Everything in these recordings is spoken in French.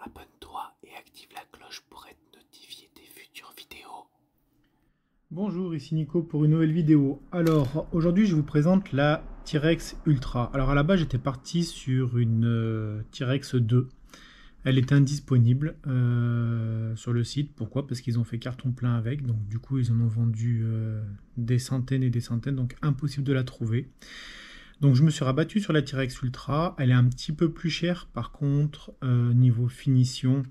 abonne-toi et active la cloche pour être notifié des futures vidéos. Bonjour, ici Nico pour une nouvelle vidéo. Alors, aujourd'hui je vous présente la T-Rex Ultra. Alors à la base j'étais parti sur une T-Rex 2. Elle est indisponible sur le site. Pourquoi? Parce qu'ils ont fait carton plein avec. Donc du coup ils en ont vendu des centaines et des centaines. Donc impossible de la trouver. Donc je me suis rabattu sur la T-Rex Ultra. Elle est un petit peu plus chère. Par contre, niveau finition,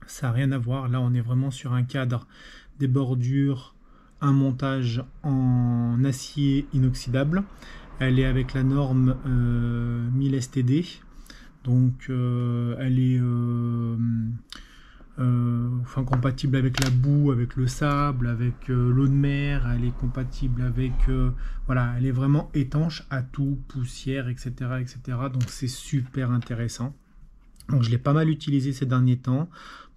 ça n'a rien à voir. Là on est vraiment sur un cadre, des bordures, un montage en acier inoxydable. Elle est avec la norme 1000 STD. Donc elle est compatible avec la boue, avec le sable, avec l'eau de mer. Elle est compatible avec... voilà, elle est vraiment étanche à tout, poussière, etc. etc. Donc c'est super intéressant. Donc je l'ai pas mal utilisé ces derniers temps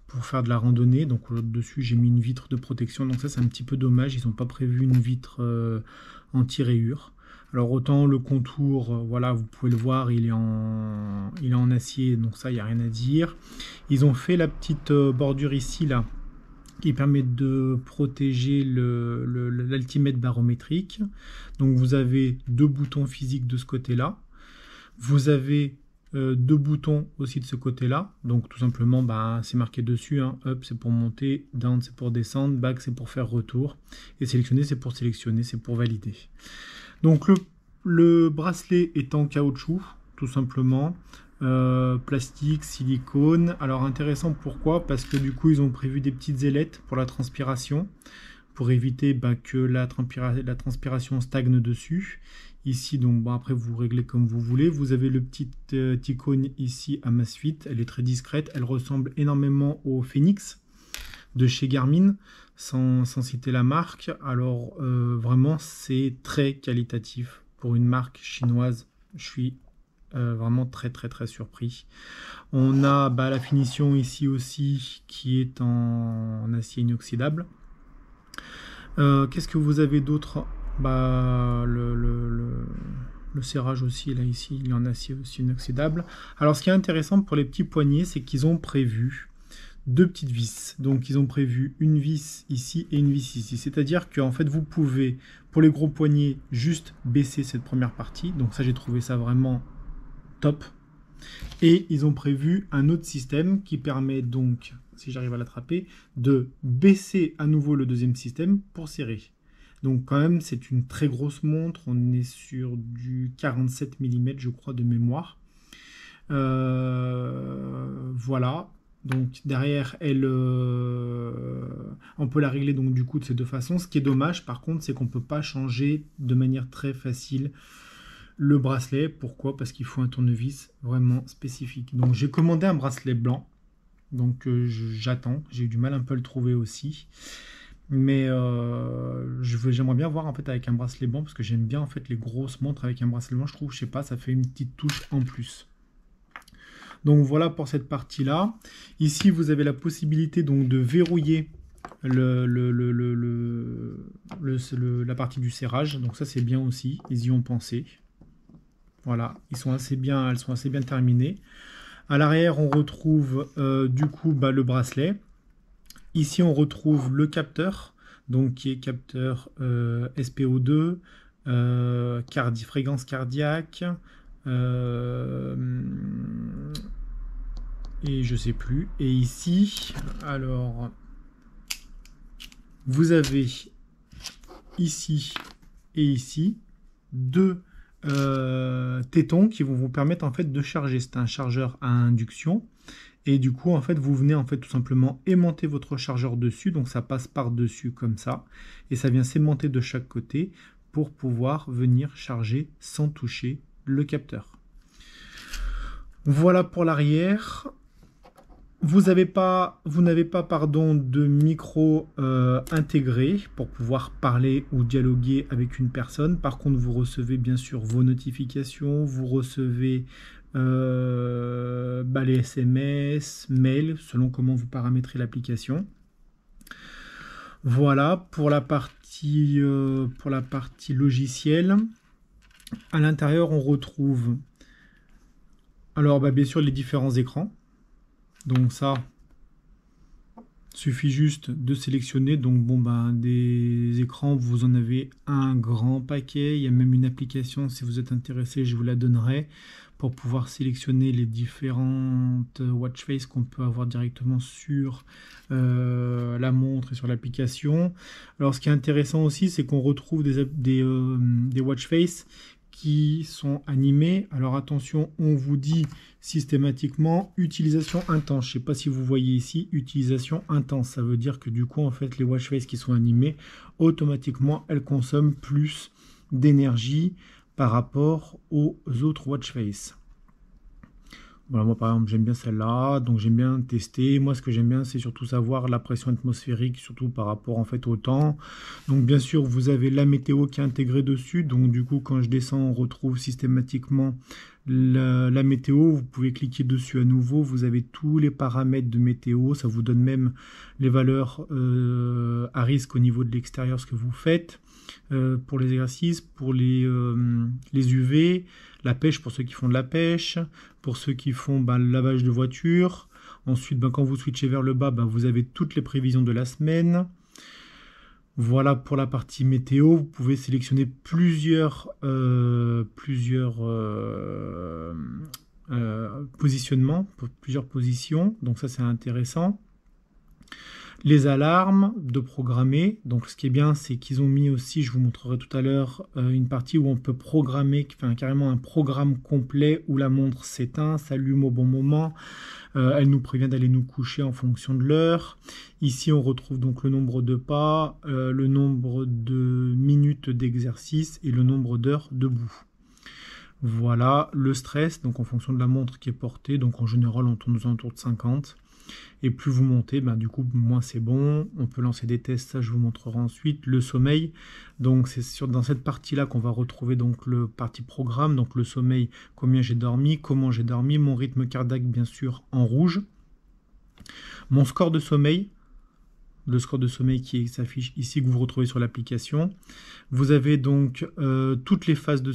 pour faire de la randonnée. Donc au-dessus j'ai mis une vitre de protection. Donc ça c'est un petit peu dommage. Ils n'ont pas prévu une vitre anti-rayures. Alors autant le contour, voilà, vous pouvez le voir, il est en acier, donc ça, il n'y a rien à dire. Ils ont fait la petite bordure ici, là, qui permet de protéger l'altimètre barométrique. Donc vous avez deux boutons physiques de ce côté-là. Vous avez deux boutons aussi de ce côté-là. Donc tout simplement, bah, c'est marqué dessus, hein. Up, c'est pour monter, down, c'est pour descendre, back, c'est pour faire retour. Et sélectionner, c'est pour valider. Donc le bracelet est en caoutchouc, tout simplement, plastique, silicone. Alors intéressant, pourquoi? Parce que du coup ils ont prévu des petites ailettes pour la transpiration, pour éviter que la transpiration stagne dessus. Ici, donc bon, après vous réglez comme vous voulez. Vous avez le petit icône ici à Amazfit, elle est très discrète, elle ressemble énormément au Phoenix de chez Garmin, sans citer la marque. Alors vraiment c'est très qualitatif pour une marque chinoise. Je suis vraiment très surpris. On a la finition ici aussi qui est en acier inoxydable. Qu'est-ce que vous avez d'autre? Le serrage aussi, là ici, il est en acier aussi inoxydable. Alors ce qui est intéressant pour les petits poignets, c'est qu'ils ont prévu deux petites vis. Donc ils ont prévu une vis ici et une vis ici. C'est-à-dire qu'en fait vous pouvez, pour les gros poignets, juste baisser cette première partie. Donc ça, j'ai trouvé ça vraiment top. Et ils ont prévu un autre système qui permet donc, si j'arrive à l'attraper, de baisser à nouveau le deuxième système pour serrer. Donc quand même c'est une très grosse montre. On est sur du 47 mm je crois de mémoire. Voilà. Donc derrière, on peut la régler donc du coup de ces deux façons. Ce qui est dommage par contre, c'est qu'on ne peut pas changer de manière très facile le bracelet. Pourquoi? Parce qu'il faut un tournevis vraiment spécifique. Donc j'ai commandé un bracelet blanc. Donc j'attends. J'ai eu du mal un peu à le trouver aussi. Mais j'aimerais bien voir en fait avec un bracelet blanc parce que j'aime bien en fait les grosses montres avec un bracelet blanc. Je trouve, je sais pas, ça fait une petite touche en plus. Donc voilà pour cette partie-là. Ici, vous avez la possibilité donc de verrouiller la partie du serrage. Donc ça, c'est bien aussi. Ils y ont pensé. Voilà, elles sont assez bien terminées. À l'arrière, on retrouve du coup le bracelet. Ici, on retrouve le capteur, donc qui est capteur SPO2, fréquence cardiaque. Et je sais plus. Et ici, alors, vous avez ici et ici deux tétons qui vont vous permettre en fait de charger. C'est un chargeur à induction. Et du coup, en fait, vous venez en fait tout simplement aimanter votre chargeur dessus. Donc ça passe par-dessus comme ça. Et ça vient s'aimanter de chaque côté pour pouvoir venir charger sans toucher le capteur. Voilà pour l'arrière. Vous n'avez pas de micro intégré pour pouvoir parler ou dialoguer avec une personne. Par contre, vous recevez bien sûr vos notifications, vous recevez les SMS, mails, selon comment vous paramétrez l'application. Voilà pour la partie logicielle. À l'intérieur, on retrouve alors bien sûr les différents écrans. Donc ça, suffit juste de sélectionner. Donc bon, ben, des écrans, vous en avez un grand paquet. Il y a même une application, si vous êtes intéressé, je vous la donnerai, pour pouvoir sélectionner les différentes watch face qu'on peut avoir directement sur la montre et sur l'application. Alors ce qui est intéressant aussi, c'est qu'on retrouve des watch face qui sont animés. Alors attention, on vous dit systématiquement utilisation intense. Je ne sais pas si vous voyez ici utilisation intense. Ça veut dire que du coup, en fait, les watch face qui sont animées, automatiquement, elles consomment plus d'énergie par rapport aux autres watch face. Voilà, moi par exemple j'aime bien celle-là, donc j'aime bien tester. Moi ce que j'aime bien c'est surtout savoir la pression atmosphérique, surtout par rapport en fait au temps. Donc bien sûr vous avez la météo qui est intégrée dessus, donc du coup quand je descends on retrouve systématiquement la météo. Vous pouvez cliquer dessus à nouveau, vous avez tous les paramètres de météo, ça vous donne même les valeurs à risque au niveau de l'extérieur, ce que vous faites. Pour les exercices, pour les UV, la pêche pour ceux qui font de la pêche, pour ceux qui font le lavage de voiture. Ensuite, quand vous switchez vers le bas, vous avez toutes les prévisions de la semaine. Voilà pour la partie météo. Vous pouvez sélectionner plusieurs positionnements, plusieurs positions. Donc ça, c'est intéressant. Les alarmes de programmer, donc ce qui est bien c'est qu'ils ont mis aussi, je vous montrerai tout à l'heure, une partie où on peut programmer, carrément un programme complet où la montre s'éteint, s'allume au bon moment, elle nous prévient d'aller nous coucher en fonction de l'heure. Ici on retrouve donc le nombre de pas, le nombre de minutes d'exercice et le nombre d'heures debout. Voilà, le stress, donc en fonction de la montre qui est portée, donc en général on tourne aux alentours de 50. Et plus vous montez, du coup, moins c'est bon. On peut lancer des tests, ça je vous montrerai ensuite. Le sommeil, donc c'est dans cette partie-là qu'on va retrouver donc le partie programme. Donc le sommeil, combien j'ai dormi, comment j'ai dormi, mon rythme cardiaque bien sûr en rouge. Mon score de sommeil, le score de sommeil qui s'affiche ici, que vous retrouvez sur l'application. Vous avez donc toutes les phases de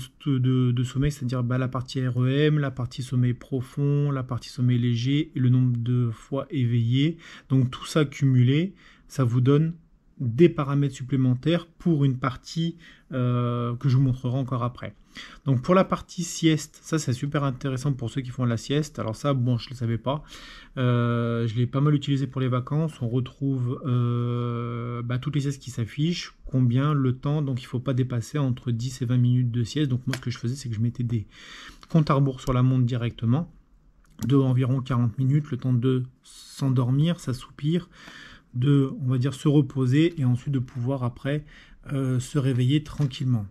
sommeil, c'est-à-dire la partie REM, la partie sommeil profond, la partie sommeil léger et le nombre de fois éveillé. Donc tout ça cumulé, ça vous donne des paramètres supplémentaires pour une partie que je vous montrerai encore après. Donc pour la partie sieste, ça c'est super intéressant pour ceux qui font la sieste. Alors ça, bon, je ne le savais pas. Je l'ai pas mal utilisé pour les vacances. On retrouve toutes les siestes qui s'affichent, combien, le temps. Donc il ne faut pas dépasser entre 10 et 20 minutes de sieste. Donc moi ce que je faisais, c'est que je mettais des comptes à rebours sur la montre directement de environ 40 minutes, le temps de s'endormir, s'assoupir, de, on va dire, se reposer et ensuite de pouvoir après se réveiller tranquillement.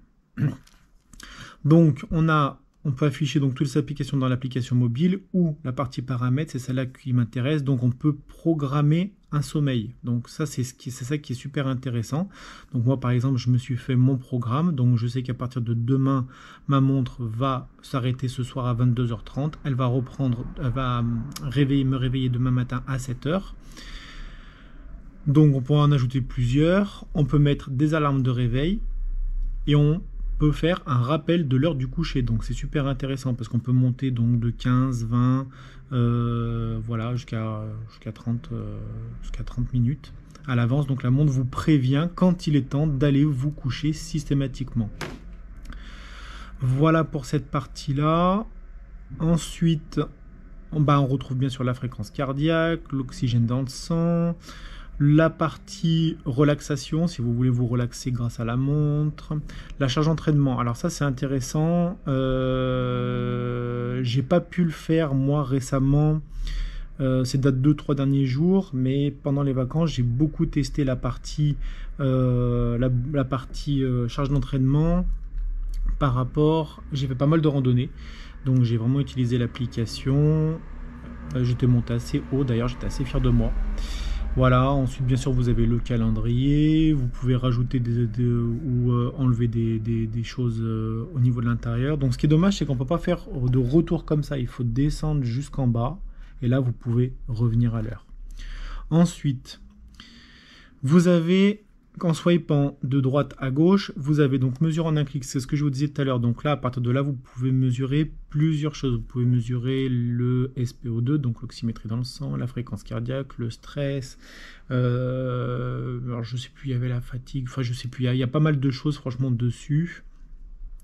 Donc on peut afficher donc toutes les applications dans l'application mobile ou la partie paramètres, c'est celle-là qui m'intéresse. Donc on peut programmer un sommeil. Donc ça c'est ça qui est super intéressant. Donc moi par exemple je me suis fait mon programme, donc je sais qu'à partir de demain ma montre va s'arrêter ce soir à 22h30. Elle va reprendre, elle va me réveiller demain matin à 7h. Donc on peut en ajouter plusieurs. On peut mettre des alarmes de réveil et on peut faire un rappel de l'heure du coucher. Donc c'est super intéressant parce qu'on peut monter donc de 15, 20, voilà, jusqu'à 30 minutes à l'avance. Donc la montre vous prévient quand il est temps d'aller vous coucher systématiquement. Voilà pour cette partie-là. Ensuite, on retrouve bien sûr la fréquence cardiaque, l'oxygène dans le sang, la partie relaxation, si vous voulez vous relaxer grâce à la montre, la charge d'entraînement. Alors ça c'est intéressant, j'ai pas pu le faire moi récemment, c'est date de 2-3 derniers jours, mais pendant les vacances j'ai beaucoup testé la partie, charge d'entraînement par rapport, j'ai fait pas mal de randonnées, donc j'ai vraiment utilisé l'application, j'étais monté assez haut, d'ailleurs j'étais assez fier de moi. Voilà, ensuite bien sûr vous avez le calendrier, vous pouvez rajouter ou enlever des choses au niveau de l'intérieur. Donc ce qui est dommage c'est qu'on ne peut pas faire de retour comme ça, il faut descendre jusqu'en bas et là vous pouvez revenir à l'heure. Ensuite, vous avez En swipant de droite à gauche, vous avez donc mesure en un clic, c'est ce que je vous disais tout à l'heure. Donc là, à partir de là, vous pouvez mesurer plusieurs choses. Vous pouvez mesurer le SpO2, donc l'oxymétrie dans le sang, la fréquence cardiaque, le stress. Alors je sais plus, il y avait la fatigue, enfin je sais plus, il y a pas mal de choses franchement dessus.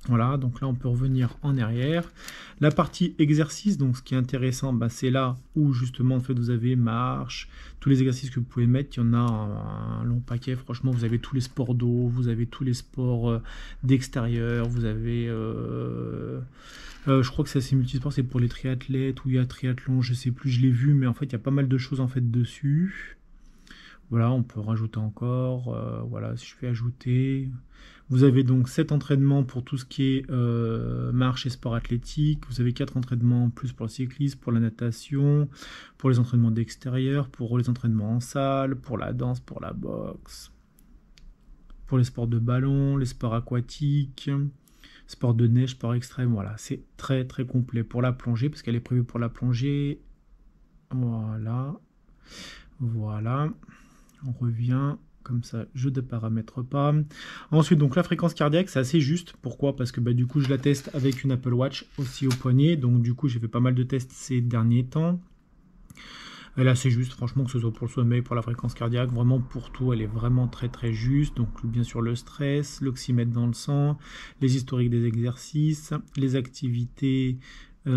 Voilà, donc là on peut revenir en arrière. La partie exercice, donc ce qui est intéressant, bah, c'est là où justement en fait vous avez marche, tous les exercices que vous pouvez mettre, il y en a un long paquet, franchement vous avez tous les sports d'eau, vous avez tous les sports d'extérieur, vous avez... je crois que c'est assez multisport, c'est pour les triathlètes, ou il y a triathlon, je sais plus, je l'ai vu, mais en fait il y a pas mal de choses en fait dessus. Voilà, on peut rajouter encore, voilà, si je fais ajouter... Vous avez donc 7 entraînements pour tout ce qui est marche et sport athlétique. Vous avez 4 entraînements en plus pour le cyclisme, pour la natation, pour les entraînements d'extérieur, pour les entraînements en salle, pour la danse, pour la boxe, pour les sports de ballon, les sports aquatiques, sport de neige, sport extrême. Voilà, c'est très très complet. Pour la plongée, parce qu'elle est prévue pour la plongée. Voilà. Voilà. On revient... Comme ça, je ne paramètre pas. Ensuite, donc la fréquence cardiaque, c'est assez juste. Pourquoi? Parce que bah, du coup, je la teste avec une Apple Watch aussi au poignet. Donc du coup, j'ai fait pas mal de tests ces derniers temps. Et là, c'est juste, franchement, que ce soit pour le sommeil, pour la fréquence cardiaque, vraiment pour tout, elle est vraiment très très juste. Donc bien sûr, le stress, l'oxymètre dans le sang, les historiques des exercices, les activités du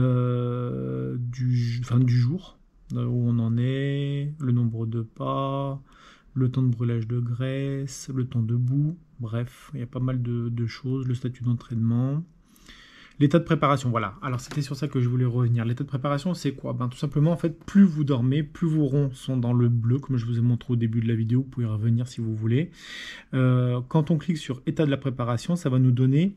jour, où on en est, le nombre de pas... le temps de brûlage de graisse, le temps debout, bref, il y a pas mal de choses, le statut d'entraînement. L'état de préparation, voilà. Alors c'était sur ça que je voulais revenir. L'état de préparation, c'est quoi? Ben, tout simplement, en fait, plus vous dormez, plus vos ronds sont dans le bleu, comme je vous ai montré au début de la vidéo, vous pouvez revenir si vous voulez. Quand on clique sur état de la préparation, ça va nous donner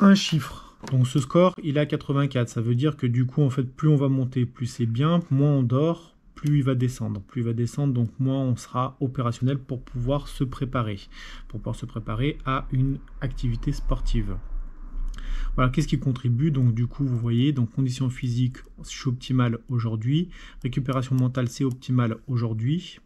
un chiffre. Donc ce score, il est à 84. Ça veut dire que du coup, en fait, plus on va monter, plus c'est bien, moins on dort, plus il va descendre. Plus il va descendre, donc moins on sera opérationnel pour pouvoir se préparer. Pour pouvoir se préparer à une activité sportive. Voilà, qu'est-ce qui contribue? Donc du coup, vous voyez, donc conditions physiques, je suis optimal aujourd'hui. Récupération mentale, c'est optimal aujourd'hui.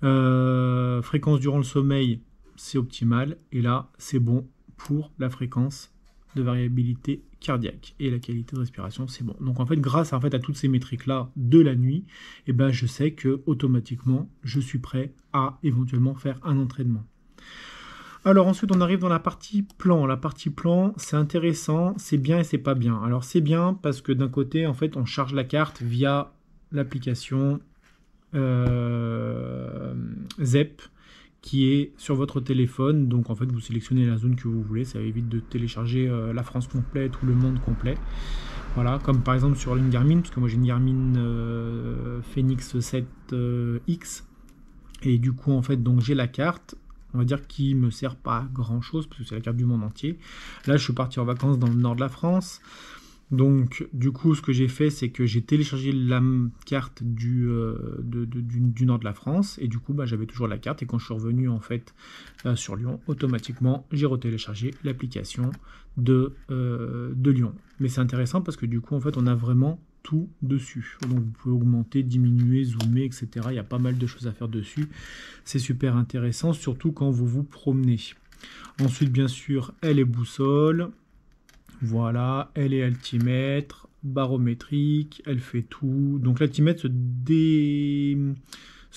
Fréquence durant le sommeil, c'est optimal. Et là, c'est bon pour la fréquence de variabilité cardiaque et la qualité de respiration, c'est bon. Donc en fait, grâce à toutes ces métriques là de la nuit, eh ben, je sais que automatiquement je suis prêt à éventuellement faire un entraînement. Alors ensuite on arrive dans la partie plan. La partie plan, c'est intéressant, c'est bien et c'est pas bien. Alors c'est bien parce que d'un côté en fait on charge la carte via l'application ZEP qui est sur votre téléphone. Donc en fait vous sélectionnez la zone que vous voulez, ça évite de télécharger la France complète ou le monde complet. Voilà, comme par exemple sur une Garmin, parce que moi j'ai une Garmin Fenix 7X, et du coup en fait donc j'ai la carte, on va dire qui me sert pas à grand chose, parce que c'est la carte du monde entier. Là je suis parti en vacances dans le nord de la France. Donc du coup ce que j'ai fait, c'est que j'ai téléchargé la carte du nord de la France, et du coup bah, j'avais toujours la carte, et quand je suis revenu en fait sur Lyon, automatiquement j'ai retéléchargé l'application de Lyon. Mais c'est intéressant parce que du coup en fait on a vraiment tout dessus. Donc vous pouvez augmenter, diminuer, zoomer, etc. Il y a pas mal de choses à faire dessus. C'est super intéressant, surtout quand vous vous promenez. Ensuite bien sûr elle est boussole. Voilà, elle est altimètre, barométrique, elle fait tout. Donc l'altimètre se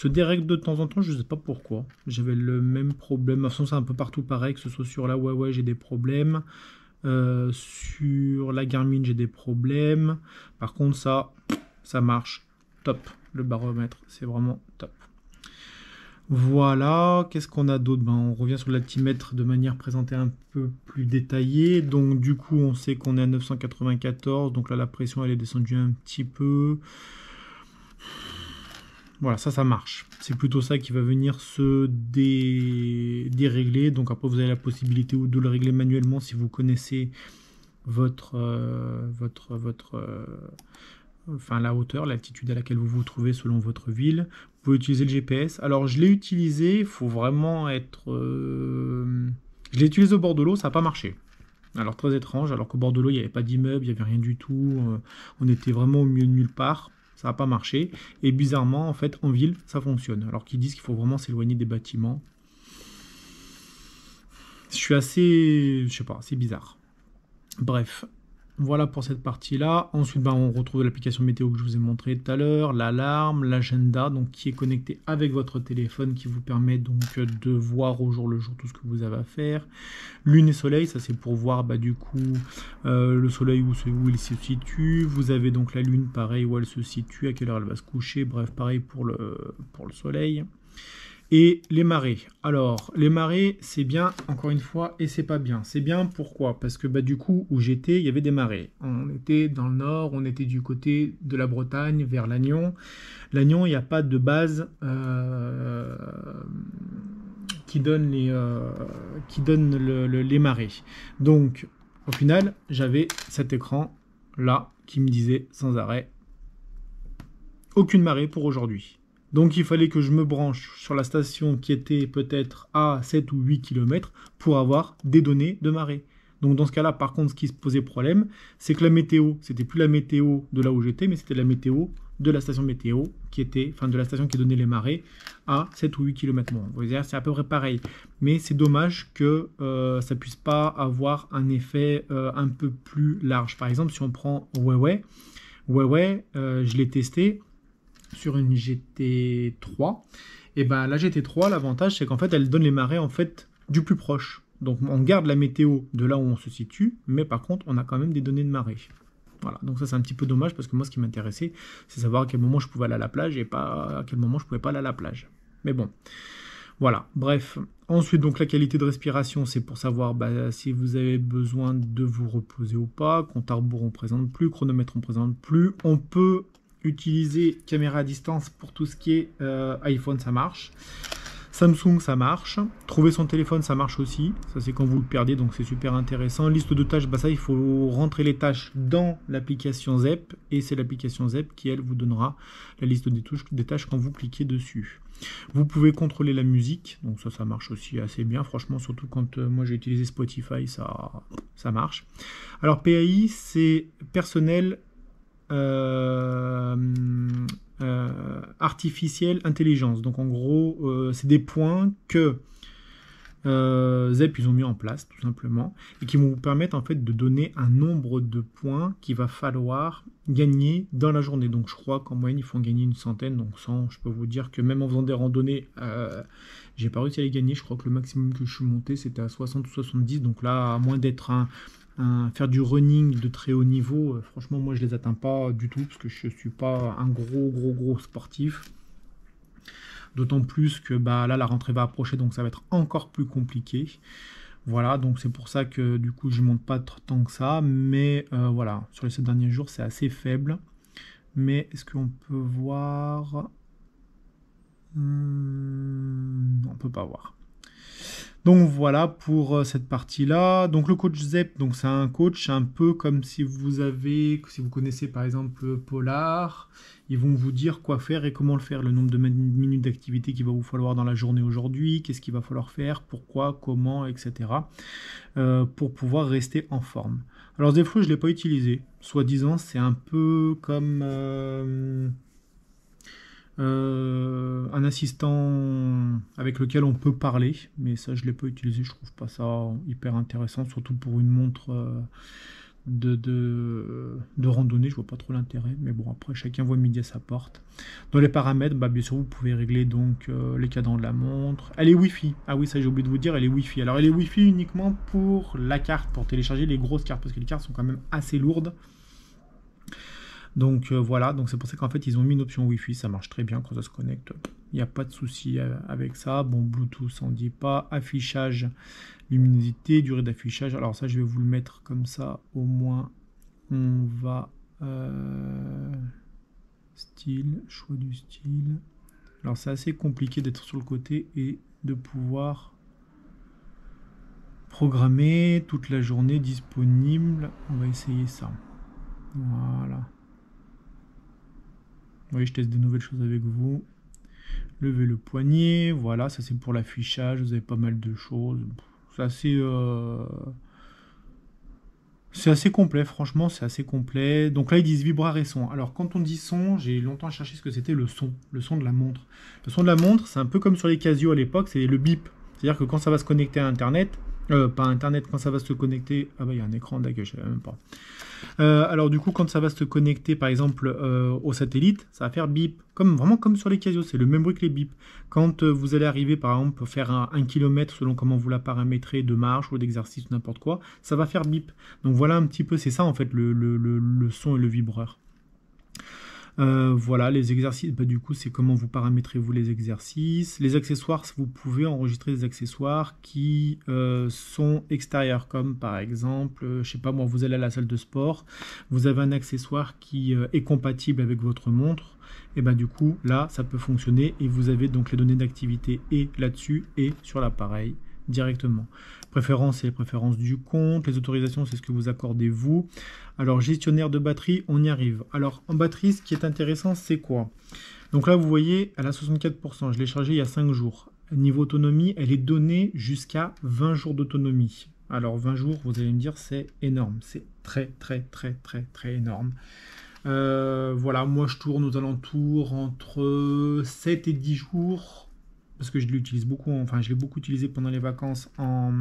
dérègle de temps en temps, je ne sais pas pourquoi. J'avais le même problème, de toute façon c'est un peu partout pareil, que ce soit sur la Huawei j'ai des problèmes, sur la Garmin j'ai des problèmes. Par contre ça marche top, le baromètre c'est vraiment top. Voilà, qu'est-ce qu'on a d'autre? Ben, on revient sur l'altimètre de manière présentée un peu plus détaillée. Donc du coup, on sait qu'on est à 994. Donc là, la pression, elle est descendue un petit peu. Voilà, ça marche. C'est plutôt ça qui va venir se dérégler. Donc après, vous avez la possibilité de le régler manuellement si vous connaissez la hauteur, l'altitude à laquelle vous vous trouvez selon votre ville. Vous pouvez utiliser le GPS. Alors je l'ai utilisé, il faut vraiment être... Je l'ai utilisé au bord de l'eau, ça n'a pas marché. Alors très étrange, alors qu'au bord de l'eau, il n'y avait pas d'immeuble, il n'y avait rien du tout. On était vraiment au milieu de nulle part. ça va pas marcher. Et bizarrement, en fait, en ville, ça fonctionne. Alors qu'ils disent qu'il faut vraiment s'éloigner des bâtiments. Je suis assez... je sais pas, c'est bizarre. Bref, voilà pour cette partie-là. Ensuite, on retrouve l'application météo que je vous ai montré tout à l'heure, l'alarme, l'agenda, donc qui est connecté avec votre téléphone, qui vous permet donc de voir au jour le jour tout ce que vous avez à faire. Lune et soleil, ça c'est pour voir du coup le soleil où il se situe. Vous avez donc la lune, pareil, où elle se situe, à quelle heure elle va se coucher. Bref, pareil pour le soleil. Et les marées. Alors, les marées, c'est bien, encore une fois, et c'est pas bien. C'est bien, pourquoi? Parce que du coup, où j'étais, il y avait des marées. On était dans le nord, on était du côté de la Bretagne, vers Lannion. Lannion, il n'y a pas de base qui donne les marées. Donc, au final, j'avais cet écran-là qui me disait sans arrêt aucune marée pour aujourd'hui. Donc il fallait que je me branche sur la station qui était peut-être à 7 ou 8 km pour avoir des données de marée. Donc dans ce cas-là, par contre, ce qui se posait problème, c'est que la météo, c'était plus la météo de là où j'étais, mais c'était la météo de la station météo, de la station qui donnait les marées à 7 ou 8 km. Bon, vous dire, c'est à peu près pareil. Mais c'est dommage que ça puisse pas avoir un effet un peu plus large. Par exemple, si on prend Huawei, je l'ai testé sur une GT3, et la GT3, l'avantage c'est qu'en fait elle donne les marées en fait du plus proche. Donc on garde la météo de là où on se situe, mais par contre on a quand même des données de marée. Voilà, donc ça c'est un petit peu dommage parce que moi ce qui m'intéressait c'est savoir à quel moment je pouvais aller à la plage et pas à quel moment je pouvais pas aller à la plage. Mais bon, voilà, bref. Ensuite donc la qualité de respiration c'est pour savoir si vous avez besoin de vous reposer ou pas. Compte à rebours on présente plus, chronomètre on présente plus. On peut utiliser caméra à distance pour tout ce qui est iPhone, ça marche. Samsung, ça marche. Trouver son téléphone, ça marche aussi. Ça, c'est quand vous le perdez, donc c'est super intéressant. Liste de tâches, ça, il faut rentrer les tâches dans l'application ZEP. Et c'est l'application ZEP qui, elle, vous donnera la liste des tâches quand vous cliquez dessus. Vous pouvez contrôler la musique. Donc ça marche aussi assez bien. Franchement, surtout quand moi, j'ai utilisé Spotify, ça marche. Alors, PAI, c'est personnel artificielle intelligence. Donc en gros, c'est des points que ZEP ils ont mis en place tout simplement et qui vont vous permettre en fait de donner un nombre de points qu'il va falloir gagner dans la journée. Donc je crois qu'en moyenne il faut en gagner une centaine. Donc 100, je peux vous dire que même en faisant des randonnées, j'ai pas réussi à les gagner. Je crois que le maximum que je suis monté c'était à 60 ou 70. Donc là, à moins d'être faire du running de très haut niveau, franchement moi je les atteins pas du tout parce que je suis pas un gros sportif, d'autant plus que là la rentrée va approcher donc ça va être encore plus compliqué. Voilà, donc c'est pour ça que du coup je monte pas tant que ça, mais voilà, sur les 7 derniers jours c'est assez faible. Mais est-ce qu'on peut voir? Non, on peut pas voir. Donc voilà pour cette partie-là. Donc le coach ZEP, donc c'est un coach un peu comme si vous connaissez par exemple Polar, ils vont vous dire quoi faire et comment le faire, le nombre de minutes d'activité qu'il va vous falloir dans la journée aujourd'hui, qu'est-ce qu'il va falloir faire, pourquoi, comment, etc. Pour pouvoir rester en forme. Alors des fois je ne l'ai pas utilisé, soi-disant c'est un peu comme un assistant avec lequel on peut parler, mais ça je l'ai pas utilisé, je trouve pas ça hyper intéressant, surtout pour une montre de randonnée, je vois pas trop l'intérêt, mais bon après chacun voit midi à sa porte. Dans les paramètres, bien sûr vous pouvez régler donc les cadrans de la montre. Elle est Wi-Fi, ah oui ça j'ai oublié de vous dire, elle est Wi-Fi. Alors elle est Wi-Fi uniquement pour la carte, pour télécharger les grosses cartes, parce que les cartes sont quand même assez lourdes. Donc voilà, donc c'est pour ça qu'en fait ils ont mis une option Wi-Fi, ça marche très bien quand ça se connecte, il n'y a pas de souci avec ça. Bon, Bluetooth on dit pas, affichage, luminosité, durée d'affichage, alors ça je vais vous le mettre comme ça, au moins on va style, choix du style. Alors c'est assez compliqué d'être sur le côté et de pouvoir programmer toute la journée disponible, on va essayer ça, voilà. Oui, je teste des nouvelles choses avec vous. Levez le poignet, voilà, ça c'est pour l'affichage, vous avez pas mal de choses. C'est assez C'est assez complet, franchement, c'est assez complet. Donc là, ils disent vibreur et son. Alors, quand on dit son, j'ai longtemps cherché ce que c'était le son de la montre. Le son de la montre, c'est un peu comme sur les Casio à l'époque, c'est le bip. C'est-à-dire que quand ça va se connecter à Internet, pas Internet, quand ça va se connecter... Ah bah, il y a un écran, d'accord, je savais même pas. Alors du coup, quand ça va se connecter, par exemple, au satellite, ça va faire bip, vraiment comme sur les Casio, c'est le même bruit que les bips. Quand vous allez arriver, par exemple, faire un kilomètre, selon comment vous la paramétrez, de marche ou d'exercice ou n'importe quoi, ça va faire bip. Donc voilà un petit peu, c'est ça en fait le son et le vibreur. Voilà, les exercices, bah, du coup, c'est comment vous paramétrez vous les exercices. Les accessoires, vous pouvez enregistrer des accessoires qui sont extérieurs, comme par exemple, je sais pas moi, vous allez à la salle de sport, vous avez un accessoire qui est compatible avec votre montre, et bah du coup, là, ça peut fonctionner et vous avez donc les données d'activité et là-dessus et sur l'appareil directement. Préférences, c'est les préférences du compte. Les autorisations, c'est ce que vous accordez vous. Alors, gestionnaire de batterie, on y arrive. Alors, en batterie, ce qui est intéressant, c'est quoi? Donc là, vous voyez, elle a 64%. Je l'ai chargée il y a 5 jours. Niveau autonomie, elle est donnée jusqu'à 20 jours d'autonomie. Alors, 20 jours, vous allez me dire, c'est énorme. C'est très, très, très, très, très énorme. Voilà, moi, je tourne aux alentours entre 7 et 10 jours. Parce que je l'utilise beaucoup, enfin je l'ai beaucoup utilisé pendant les vacances en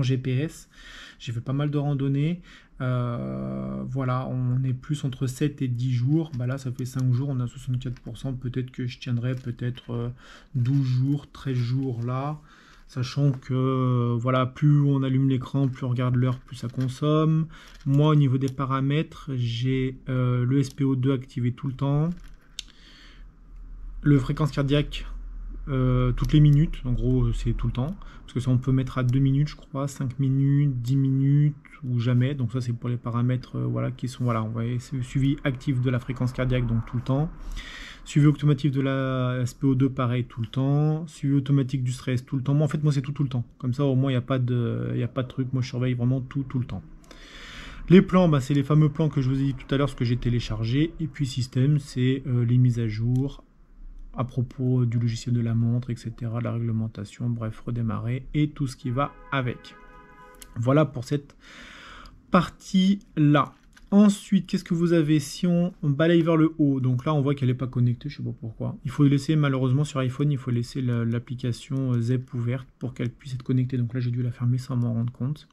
GPS. J'ai fait pas mal de randonnées. Voilà, on est plus entre 7 et 10 jours. Bah là, ça fait 5 jours, on a 64%. Peut-être que je tiendrai peut-être 12 jours, 13 jours là. Sachant que voilà, plus on allume l'écran, plus on regarde l'heure, plus ça consomme. Moi, au niveau des paramètres, j'ai le SPO2 activé tout le temps. Le fréquence cardiaque, toutes les minutes, en gros c'est tout le temps, parce que ça on peut mettre à 2 minutes je crois, 5 minutes, 10 minutes ou jamais, donc ça c'est pour les paramètres voilà, qui sont, voilà, on voit, c'est suivi actif de la fréquence cardiaque, donc tout le temps, suivi automatique de la SPO2 pareil tout le temps, suivi automatique du stress tout le temps. Moi en fait moi c'est tout le temps, comme ça au moins il n'y a pas de truc, moi je surveille vraiment tout le temps. Les plans, bah, c'est les fameux plans que je vous ai dit tout à l'heure, ce que j'ai téléchargé, et puis système, c'est les mises à jour à propos du logiciel de la montre, etc., la réglementation, bref, redémarrer, et tout ce qui va avec. Voilà pour cette partie-là. Ensuite, qu'est-ce que vous avez? Si on balaye vers le haut, donc là, on voit qu'elle n'est pas connectée, je ne sais pas pourquoi. Il faut laisser, malheureusement, sur iPhone, il faut laisser l'application ZEP ouverte pour qu'elle puisse être connectée. Donc là, j'ai dû la fermer sans m'en rendre compte.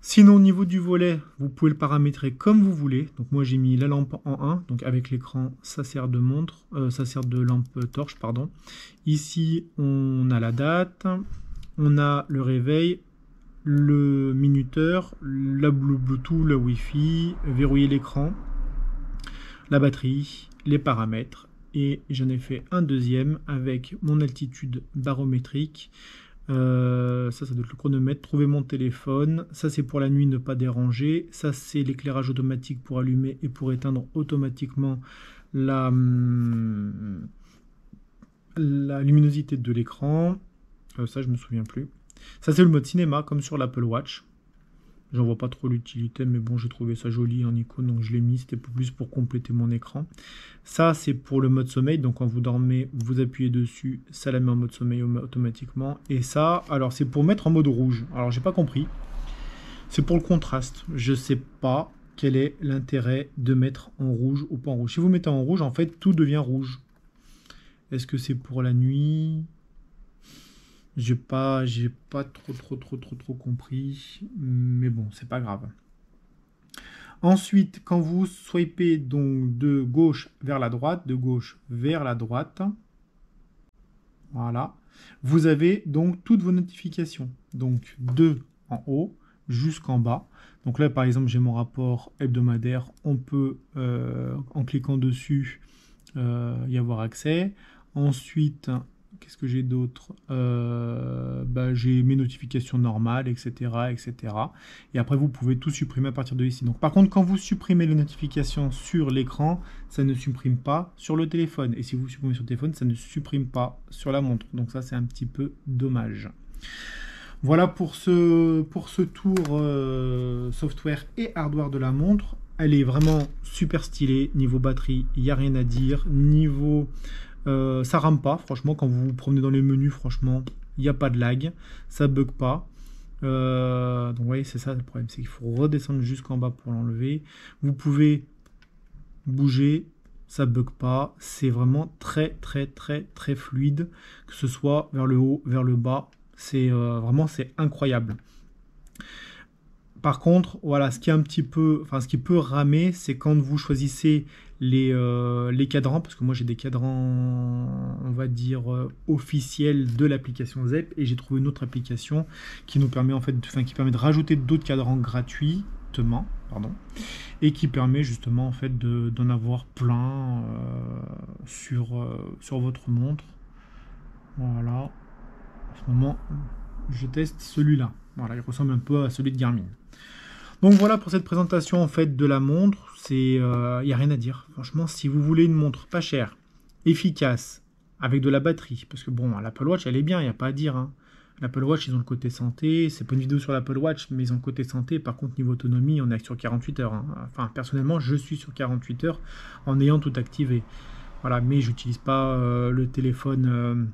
Sinon, au niveau du volet, vous pouvez le paramétrer comme vous voulez. Donc moi, j'ai mis la lampe en 1. Donc avec l'écran, ça sert de montre, ça sert de lampe torche, pardon. Ici, on a la date, on a le réveil, le minuteur, le Bluetooth, le Wi-Fi, verrouiller l'écran, la batterie, les paramètres. Et j'en ai fait un deuxième avec mon altitude barométrique. Ça doit être le chronomètre, trouver mon téléphone, ça c'est pour la nuit, ne pas déranger, ça c'est l'éclairage automatique pour allumer et pour éteindre automatiquement la luminosité de l'écran, ça je me souviens plus. Ça c'est le mode cinéma comme sur l'Apple Watch. J'en vois pas trop l'utilité, mais bon, j'ai trouvé ça joli en icône, donc je l'ai mis, c'était plus pour compléter mon écran. Ça, c'est pour le mode sommeil, donc quand vous dormez, vous appuyez dessus, ça la met en mode sommeil automatiquement. Et ça, alors c'est pour mettre en mode rouge. Alors, j'ai pas compris. C'est pour le contraste. Je sais pas quel est l'intérêt de mettre en rouge ou pas en rouge. Si vous mettez en rouge, en fait, tout devient rouge. Est-ce que c'est pour la nuit ? J'ai pas trop compris, mais bon, c'est pas grave. Ensuite, quand vous swipez donc de gauche vers la droite, voilà, vous avez donc toutes vos notifications. Donc de en haut jusqu'en bas. Donc là, par exemple, j'ai mon rapport hebdomadaire. On peut, en cliquant dessus, y avoir accès. Ensuite, qu'est-ce que j'ai d'autre? J'ai mes notifications normales, etc., etc. Et après, vous pouvez tout supprimer à partir de ici. Donc, par contre, quand vous supprimez les notifications sur l'écran, ça ne supprime pas sur le téléphone. Et si vous supprimez sur le téléphone, ça ne supprime pas sur la montre. Donc ça, c'est un petit peu dommage. Voilà pour ce tour software et hardware de la montre. Elle est vraiment super stylée. Niveau batterie, il n'y a rien à dire. Niveau... ça rame pas, franchement, quand vous vous promenez dans les menus, franchement, il n'y a pas de lag, ça bug pas. Donc vous voyez, c'est ça le problème, c'est qu'il faut redescendre jusqu'en bas pour l'enlever. Vous pouvez bouger, ça bug pas, c'est vraiment très très très très fluide, que ce soit vers le haut, vers le bas, c'est vraiment c'est incroyable. Par contre, voilà, ce qui est un petit peu, enfin ce qui peut ramer, c'est quand vous choisissez les cadrans, parce que moi j'ai des cadrans, on va dire, officiels de l'application ZEP, et j'ai trouvé une autre application qui nous permet en fait, enfin qui permet de rajouter d'autres cadrans gratuitement, pardon, et qui permet justement en fait d'en avoir plein sur votre montre. Voilà. En ce moment, je teste celui-là. Voilà, il ressemble un peu à celui de Garmin. Donc voilà pour cette présentation en fait de la montre. C'est, y a rien à dire. Franchement, si vous voulez une montre pas chère, efficace, avec de la batterie, parce que bon, l'Apple Watch elle est bien, il n'y a pas à dire. Hein. L'Apple Watch, ils ont le côté santé. C'est pas une vidéo sur l'Apple Watch, mais ils ont le côté santé. Par contre, niveau autonomie, on est sur 48 heures. Hein. Enfin, personnellement, je suis sur 48 heures en ayant tout activé. Voilà, mais j'utilise pas le téléphone.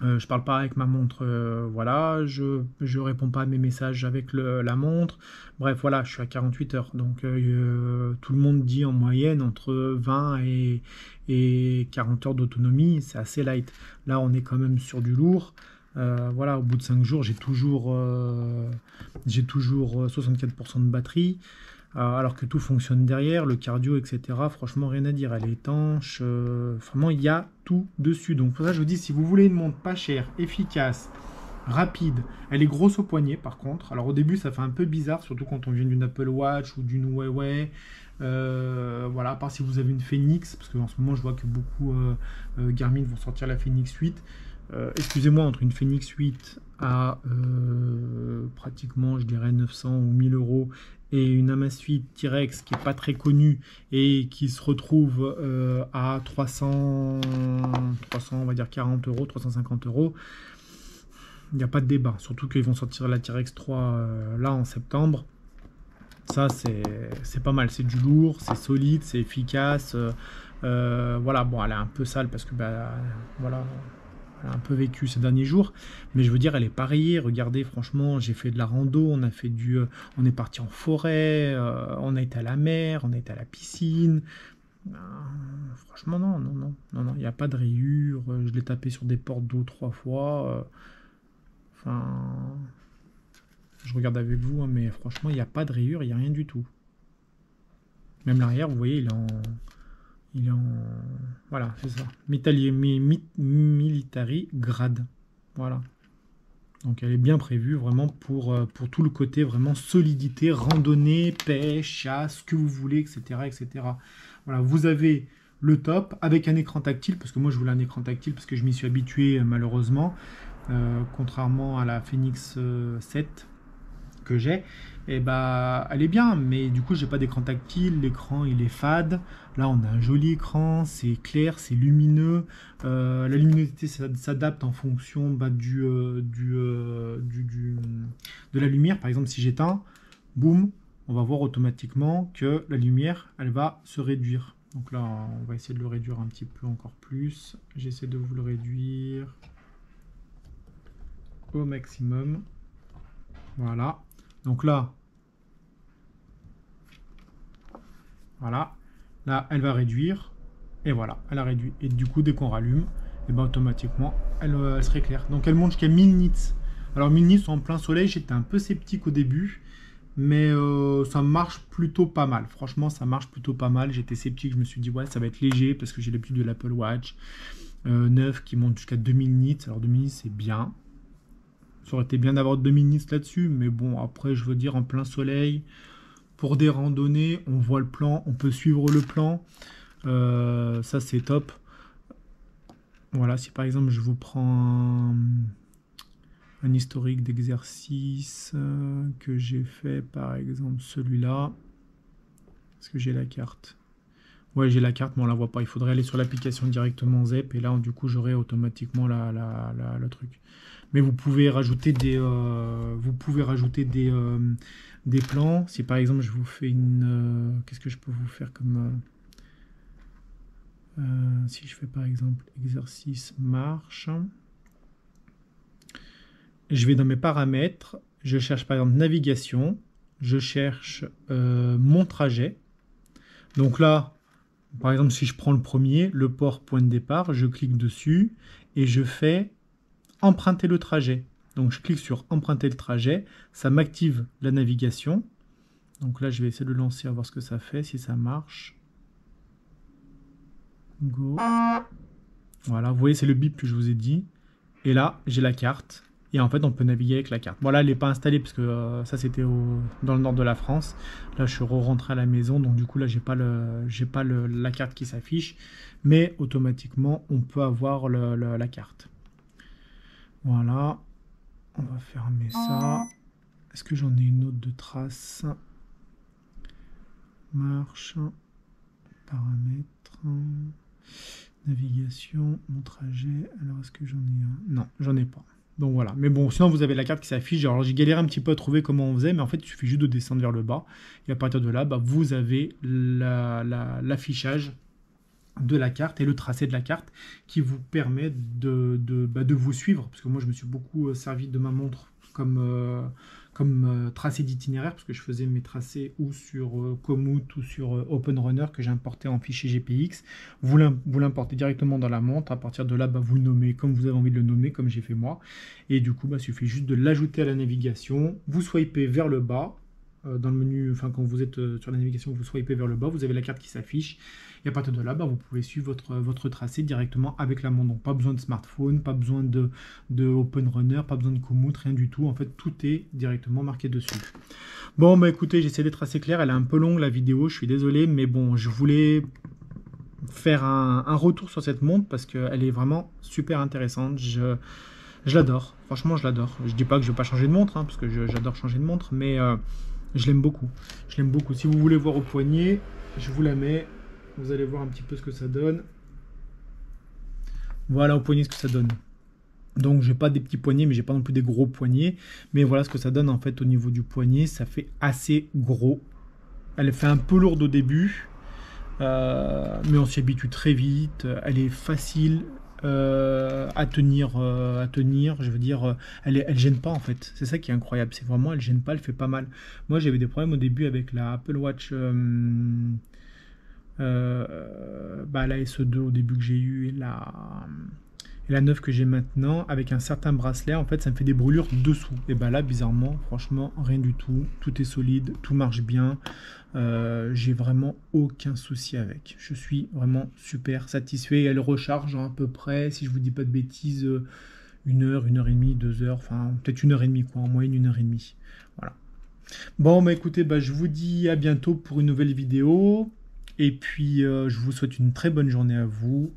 Je parle pas avec ma montre, voilà, je réponds pas à mes messages avec la montre. Bref, voilà, je suis à 48 heures. Donc, tout le monde dit en moyenne entre 20 et 40 heures d'autonomie. C'est assez light. Là, on est quand même sur du lourd. Voilà, au bout de 5 jours, j'ai toujours 64% de batterie. Alors que tout fonctionne derrière, le cardio, etc. Franchement, rien à dire. Elle est étanche. Vraiment, il y a tout dessus. Donc, pour ça, je vous dis, si vous voulez une montre pas chère, efficace, rapide, elle est grosse au poignet, par contre. Alors, au début, ça fait un peu bizarre, surtout quand on vient d'une Apple Watch ou d'une Huawei. Voilà, à part si vous avez une Phoenix, parce qu'en ce moment, je vois que beaucoup Garmin vont sortir la Phoenix 8. Excusez-moi, entre une Phoenix 8 à pratiquement, je dirais, 900 ou 1000 euros et une Amazfit T-Rex qui n'est pas très connue et qui se retrouve à 300, on va dire 40 euros, 350 euros, il n'y a pas de débat. Surtout qu'ils vont sortir la T-Rex 3 là en septembre. Ça, c'est pas mal. C'est du lourd, c'est solide, c'est efficace. Voilà, bon, elle est un peu sale parce que, bah, voilà, elle a un peu vécu ces derniers jours, mais je veux dire, elle est pas rayée. Regardez, franchement, j'ai fait de la rando, on est parti en forêt, on a été à la mer, on a été à la piscine. Franchement, non, il n'y a pas de rayures. Je l'ai tapé sur des portes d'eau 3 fois. Enfin, je regarde avec vous, hein, mais franchement, il n'y a pas de rayures, il n'y a rien du tout. Même l'arrière, vous voyez, il est en... Voilà, c'est ça. Military grade. Voilà. Donc elle est bien prévue vraiment pour tout le côté vraiment solidité, randonnée, pêche, chasse, ce que vous voulez, etc., etc. Voilà, vous avez le top avec un écran tactile, parce que moi je voulais un écran tactile parce que je m'y suis habitué malheureusement, contrairement à la Phoenix 7 que j'ai, et bah elle est bien, mais du coup j'ai pas d'écran tactile, l'écran il est fade. Là on a un joli écran, c'est clair, c'est lumineux, la luminosité s'adapte en fonction de la lumière. Par exemple, si j'éteins, boum, on va voir automatiquement que la lumière elle va se réduire. Donc là on va essayer de le réduire un petit peu encore plus. J'essaie de vous le réduire au maximum. Voilà. Donc là, voilà, là, elle va réduire, et voilà, elle a réduit. Et du coup, dès qu'on rallume, et ben automatiquement, elle se éclaire. Donc elle monte jusqu'à 1000 nits. Alors 1000 nits en plein soleil, j'étais un peu sceptique au début, mais ça marche plutôt pas mal. Franchement, ça marche plutôt pas mal. J'étais sceptique, je me suis dit, ouais, ça va être léger, parce que j'ai l'habitude de l'Apple Watch 9 qui monte jusqu'à 2000 nits. Alors 2000 nits, c'est bien. Ça aurait été bien d'avoir 2000 nits là-dessus, mais bon, après, je veux dire, en plein soleil, pour des randonnées, on voit le plan, on peut suivre le plan. Ça, c'est top. Voilà, si par exemple, je vous prends un historique d'exercice que j'ai fait, par exemple, celui-là. Est-ce que j'ai la carte? Ouais, j'ai la carte, mais on la voit pas. Il faudrait aller sur l'application directement ZEP, et là, du coup, j'aurai automatiquement le truc. Mais vous pouvez rajouter des plans. Si par exemple je vous fais une... qu'est-ce que je peux vous faire comme... si je fais par exemple exercice marche, je vais dans mes paramètres, je cherche par exemple navigation, je cherche mon trajet. Donc là, par exemple, si je prends le premier, le port point de départ, je clique dessus et je fais emprunter le trajet. Donc je clique sur emprunter le trajet, ça m'active la navigation. Donc là, je vais essayer de le lancer, à voir ce que ça fait, si ça marche. Go. Voilà, vous voyez, c'est le bip que je vous ai dit. Et là, j'ai la carte. Et en fait, on peut naviguer avec la carte. Bon, là, elle n'est pas installée parce que ça, c'était dans le nord de la France. Là, je suis rentré à la maison. Donc, du coup, là, j'ai pas la carte qui s'affiche. Mais automatiquement, on peut avoir la carte. Voilà. On va fermer ça. Est-ce que j'en ai une autre de trace? Marche. Paramètres. Navigation. Mon trajet. Alors, est-ce que j'en ai un? Non, j'en ai pas. Donc voilà, mais bon, sinon vous avez la carte qui s'affiche. Alors j'ai galéré un petit peu à trouver comment on faisait, mais en fait il suffit juste de descendre vers le bas. Et à partir de là, bah, vous avez l'affichage de la carte et le tracé de la carte qui vous permet de vous suivre. Parce que moi je me suis beaucoup servi de ma montre comme tracé d'itinéraire, parce que je faisais mes tracés ou sur Komoot ou sur OpenRunner que j'ai importé en fichier GPX. Vous l'importez directement dans la montre. À partir de là, bah, vous le nommez comme vous avez envie de le nommer, comme j'ai fait moi. Et du coup, bah, il suffit juste de l'ajouter à la navigation. Vous swipez vers le bas. Dans le menu, enfin quand vous êtes sur la navigation, vous swipez vers le bas, vous avez la carte qui s'affiche. Et à partir de là, bah, vous pouvez suivre votre tracé directement avec la montre. Donc pas besoin de smartphone, pas besoin de OpenRunner, pas besoin de Komoot, rien du tout. En fait, tout est directement marqué dessus. Bon, bah écoutez, j'essaie d'être assez clair. Elle est un peu longue la vidéo, je suis désolé, mais bon, je voulais faire un retour sur cette montre parce qu'elle est vraiment super intéressante. Je l'adore, franchement, je l'adore. Je dis pas que je vais pas changer de montre, hein, parce que j'adore changer de montre, mais je l'aime beaucoup. Je l'aime beaucoup. Si vous voulez voir au poignet, je vous la mets. Vous allez voir un petit peu ce que ça donne. Voilà au poignet ce que ça donne. Donc j'ai pas des petits poignets, mais j'ai pas non plus des gros poignets. Mais voilà ce que ça donne en fait au niveau du poignet. Ça fait assez gros. Elle fait un peu lourde au début. Mais on s'y habitue très vite. Elle est facile à tenir. Je veux dire, elle gêne pas en fait. C'est ça qui est incroyable. C'est vraiment, elle gêne pas, elle fait pas mal. Moi j'avais des problèmes au début avec la Apple Watch. La SE2 au début que j'ai eu et la 9 que j'ai maintenant avec un certain bracelet, en fait ça me fait des brûlures dessous. Et bah là bizarrement, franchement rien du tout, tout est solide, tout marche bien, j'ai vraiment aucun souci avec. Je suis vraiment super satisfait. Elle recharge à peu près, si je vous dis pas de bêtises, 1h, 1h30, 2h, enfin peut-être 1h30 quoi, en moyenne 1h30. Voilà. Bon bah écoutez, bah, je vous dis à bientôt pour une nouvelle vidéo. Et puis, je vous souhaite une très bonne journée à vous